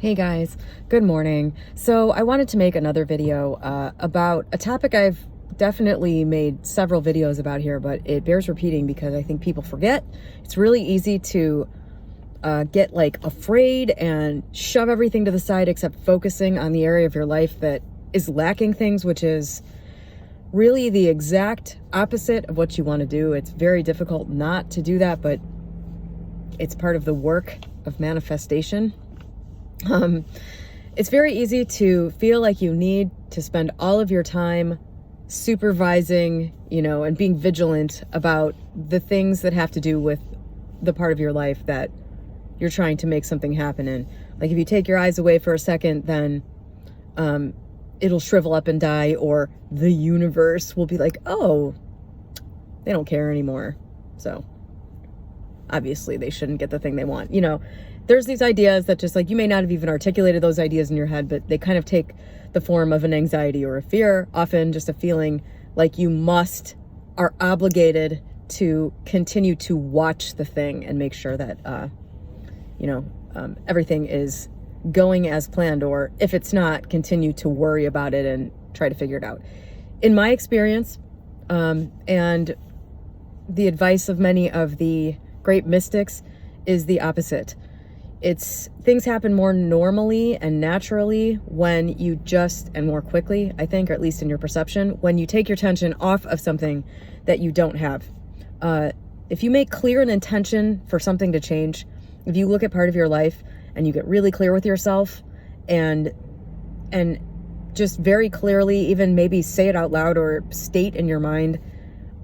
Hey guys, good morning. So I wanted to make another video about a topic I've definitely made several videos about here, but it bears repeating because I think people forget. It's really easy to get like afraid and shove everything to the side except focusing on the area of your life that is lacking things, which is really the exact opposite of what you want to do. It's very difficult not to do that, but it's part of the work of manifestation. It's very easy to feel like you need to spend all of your time supervising, and being vigilant about the things that have to do with the part of your life that you're trying to make something happen in. Like if you take your eyes away for a second, then it'll shrivel up and die, or the universe will be like, oh, they don't care anymore. So obviously they shouldn't get the thing they want. There's these ideas that just like, you may not have even articulated those ideas in your head, but they kind of take the form of an anxiety or a fear, often just a feeling like you are obligated to continue to watch the thing and make sure that, everything is going as planned, or if it's not, continue to worry about it and try to figure it out. In my experience, and the advice of many of the great mystics is the opposite. Things happen more normally and naturally when you and more quickly, I think, or at least in your perception, when you take your attention off of something that you don't have. If you make clear an intention for something to change, if you look at part of your life and you get really clear with yourself and just very clearly, even maybe say it out loud or state in your mind,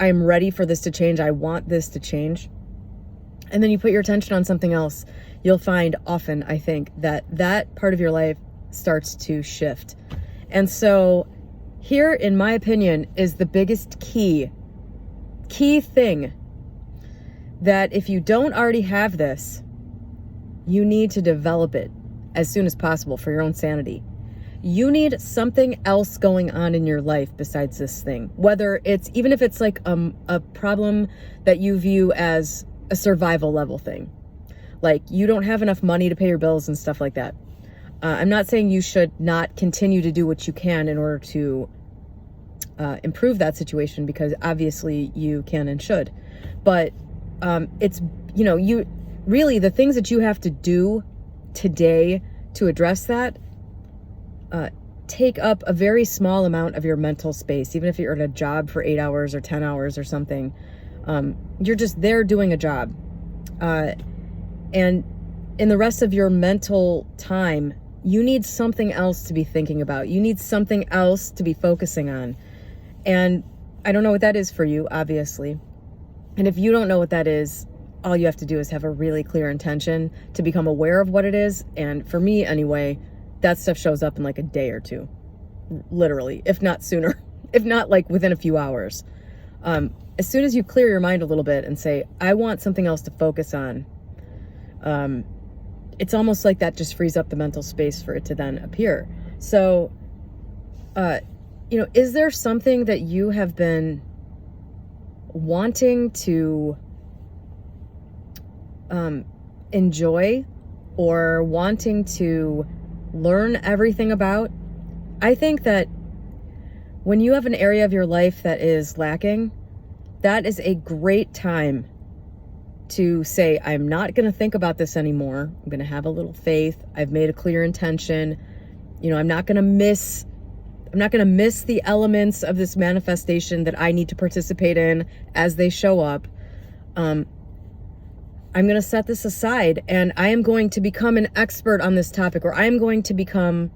I'm ready for this to change. I want this to change. And then you put your attention on something else, you'll find often, I think, that part of your life starts to shift. And so here, in my opinion, is the biggest key thing, that if you don't already have this, you need to develop it as soon as possible for your own sanity. You need something else going on in your life besides this thing, even if it's like a problem that you view as a survival level thing. Like you don't have enough money to pay your bills and stuff like that. I'm not saying you should not continue to do what you can in order to improve that situation, because obviously you can and should. But really the things that you have to do today to address that take up a very small amount of your mental space. Even if you're at a job for 8 hours or 10 hours or something, you're just there doing a job. And in the rest of your mental time, you need something else to be thinking about. You need something else to be focusing on. And I don't know what that is for you, obviously. And if you don't know what that is, all you have to do is have a really clear intention to become aware of what it is. And for me, anyway, that stuff shows up in like a day or two, literally, if not sooner, if not like within a few hours. As soon as you clear your mind a little bit and say, I want something else to focus on, it's almost like that just frees up the mental space for it to then appear. So, is there something that you have been wanting to enjoy or wanting to learn everything about? I think that when you have an area of your life that is lacking, that is a great time to say, I'm not going to think about this anymore. I'm going to have a little faith. I've made a clear intention. I'm not going to miss the elements of this manifestation that I need to participate in as they show up. I'm going to set this aside, and I am going to become an expert on this topic, or I am going to become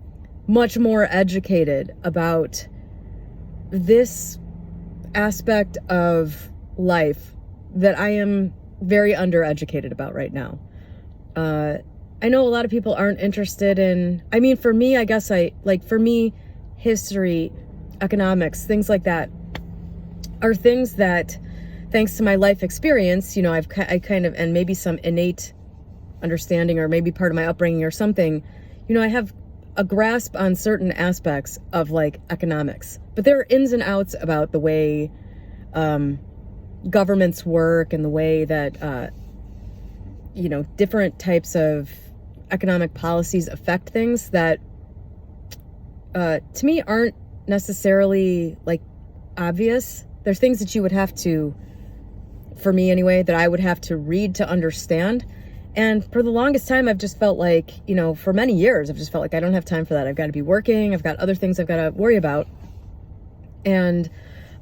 much more educated about this aspect of life that I am very undereducated about right now. I know a lot of people aren't interested in, for me, I guess history, economics, things like that are things that, thanks to my life experience, I kind of, and maybe some innate understanding, or maybe part of my upbringing or something, I have a grasp on certain aspects of like economics, but there are ins and outs about the way governments work and the way that different types of economic policies affect things that to me aren't necessarily like obvious. There's things that you would have to, for me anyway, that I would have to read to understand. And for the longest time, I've just felt like, you know, for many years, I've just felt like I don't have time for that. I've got to be working. I've got other things I've got to worry about. And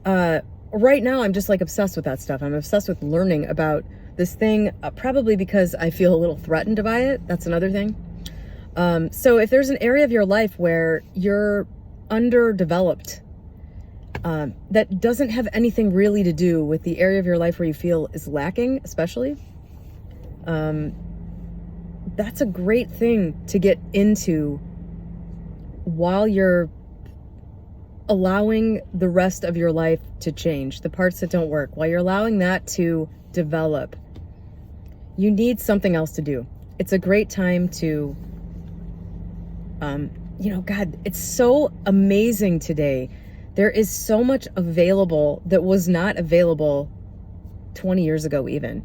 right now, I'm just like obsessed with that stuff. I'm obsessed with learning about this thing, probably because I feel a little threatened by it. That's another thing. So if there's an area of your life where you're underdeveloped, that doesn't have anything really to do with the area of your life where you feel is lacking, especially, that's a great thing to get into while you're allowing the rest of your life to change, the parts that don't work, while you're allowing that to develop. You need something else to do. It's a great time to, you know, God, it's so amazing today. There is so much available that was not available 20 years ago even.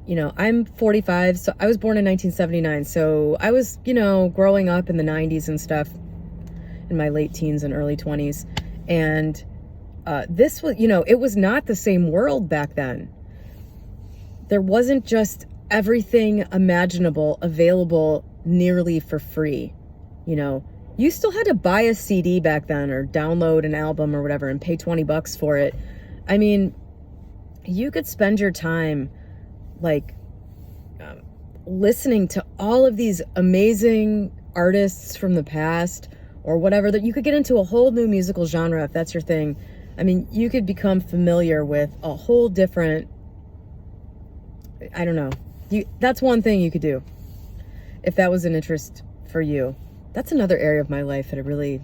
You know, I'm 45, so I was born in 1979. So I was, you know, growing up in the 90s and stuff, in my late teens and early 20s. And this was, you know, it was not the same world back then. There wasn't just everything imaginable available nearly for free. You know, you still had to buy a CD back then or download an album or whatever and pay $20 for it. I mean, you could spend your time like listening to all of these amazing artists from the past or whatever, that you could get into a whole new musical genre if that's your thing. I mean, you could become familiar with a whole different, I don't know. That's one thing you could do if that was an interest for you. That's another area of my life that I really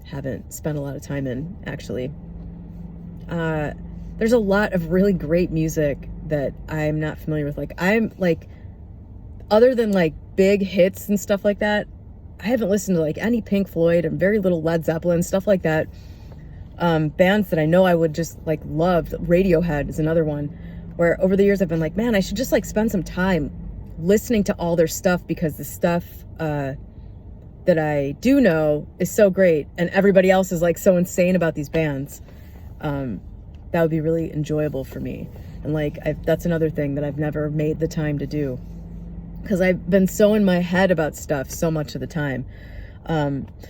haven't spent a lot of time in, actually. There's a lot of really great music that I'm not familiar with. Like, I'm like, other than like big hits and stuff like that, I haven't listened to like any Pink Floyd and very little Led Zeppelin, stuff like that. Bands that I know I would just like love. Radiohead is another one where over the years I've been like, man, I should just like spend some time listening to all their stuff, because the stuff that I do know is so great and everybody else is like so insane about these bands. That would be really enjoyable for me. And like, that's another thing that I've never made the time to do, because I've been so in my head about stuff so much of the time.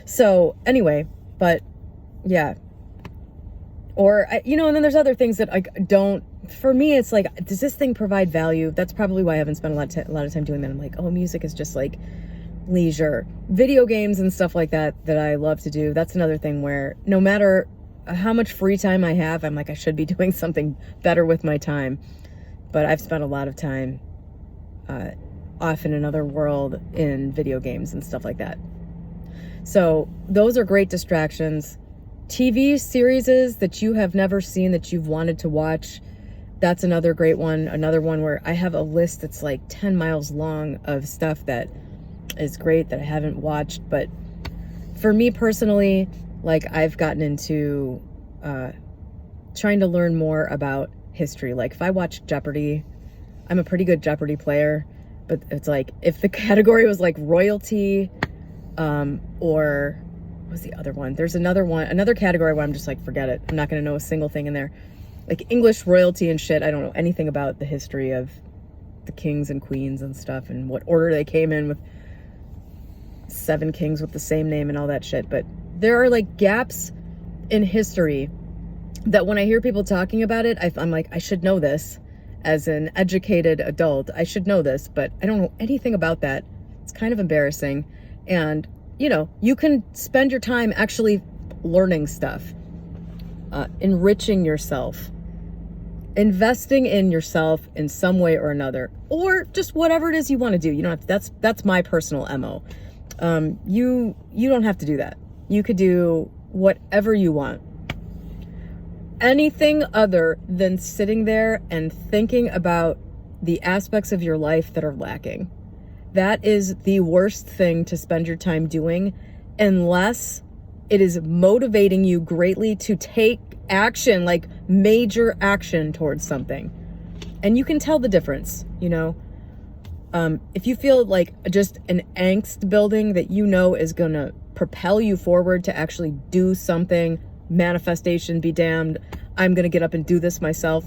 So anyway, but yeah. Or, you know, and then there's other things that I don't, for me, it's like, does this thing provide value? That's probably why I haven't spent a lot of time doing that. I'm like, oh, music is just like leisure. Video games and stuff like that I love to do. That's another thing where no matter how much free time I have, I'm like, I should be doing something better with my time. But I've spent a lot of time off in another world in video games and stuff like that. So those are great distractions. TV series that you have never seen that you've wanted to watch, that's another great one. Another one where I have a list that's like 10 miles long of stuff that is great that I haven't watched. But for me personally, like, I've gotten into trying to learn more about history. Like, if I watch Jeopardy, I'm a pretty good Jeopardy player, but it's like, if the category was like royalty, or what was the other one? There's another category where I'm just like, forget it. I'm not going to know a single thing in there. Like English royalty and shit. I don't know anything about the history of the kings and queens and stuff and what order they came in with 7 kings with the same name and all that shit. But there are like gaps in history that when I hear people talking about it, I'm like, I should know this as an educated adult. I should know this, but I don't know anything about that. It's kind of embarrassing. And, you know, you can spend your time actually learning stuff, enriching yourself, investing in yourself in some way or another, or just whatever it is you want to do. You don't have to, that's my personal MO. You don't have to do that. You could do whatever you want. Anything other than sitting there and thinking about the aspects of your life that are lacking. That is the worst thing to spend your time doing, unless it is motivating you greatly to take action, like major action towards something. And you can tell the difference, you know. If you feel like just an angst building that you know is going to propel you forward to actually do something, manifestation be damned, I'm going to get up and do this myself,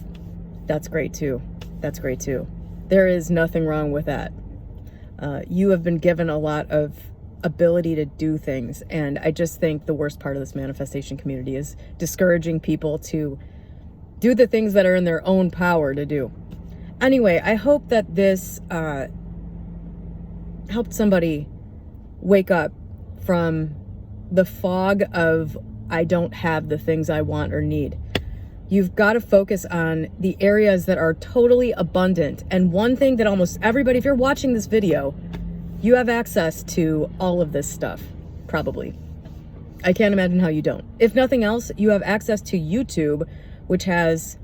that's great too. That's great too. There is nothing wrong with that. You have been given a lot of ability to do things, and I just think the worst part of this manifestation community is discouraging people to do the things that are in their own power to do. Anyway, I hope that this helped somebody wake up from the fog of I don't have the things I want or need. You've got to focus on the areas that are totally abundant. And one thing that almost everybody, if you're watching this video, you have access to all of this stuff, probably. I can't imagine how you don't. If nothing else, you have access to YouTube, which has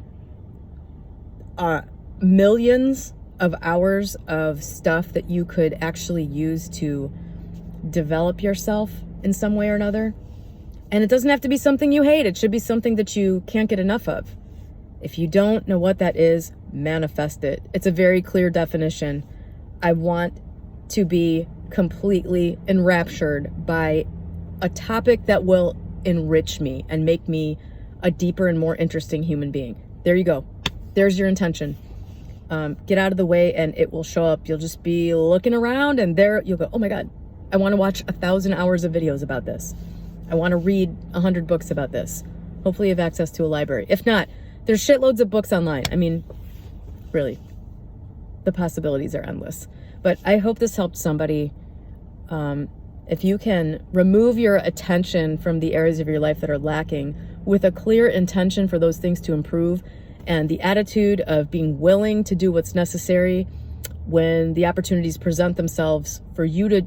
millions of hours of stuff that you could actually use to develop yourself in some way or another. And it doesn't have to be something you hate. It should be something that you can't get enough of. If you don't know what that is, manifest it. It's a very clear definition. I want to be completely enraptured by a topic that will enrich me and make me a deeper and more interesting human being. There you go. There's your intention. Get out of the way and it will show up. You'll just be looking around and there you'll go, oh my God, I want to watch 1,000 hours of videos about this. I want to read 100 books about this. Hopefully you have access to a library. If not, there's shitloads of books online. I mean, really, the possibilities are endless. But I hope this helped somebody. If you can remove your attention from the areas of your life that are lacking with a clear intention for those things to improve, and the attitude of being willing to do what's necessary when the opportunities present themselves for you to,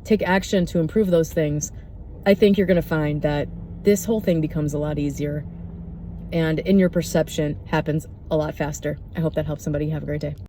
take action to improve those things, I think you're going to find that this whole thing becomes a lot easier and in your perception happens a lot faster. I hope that helps somebody. Have a great day.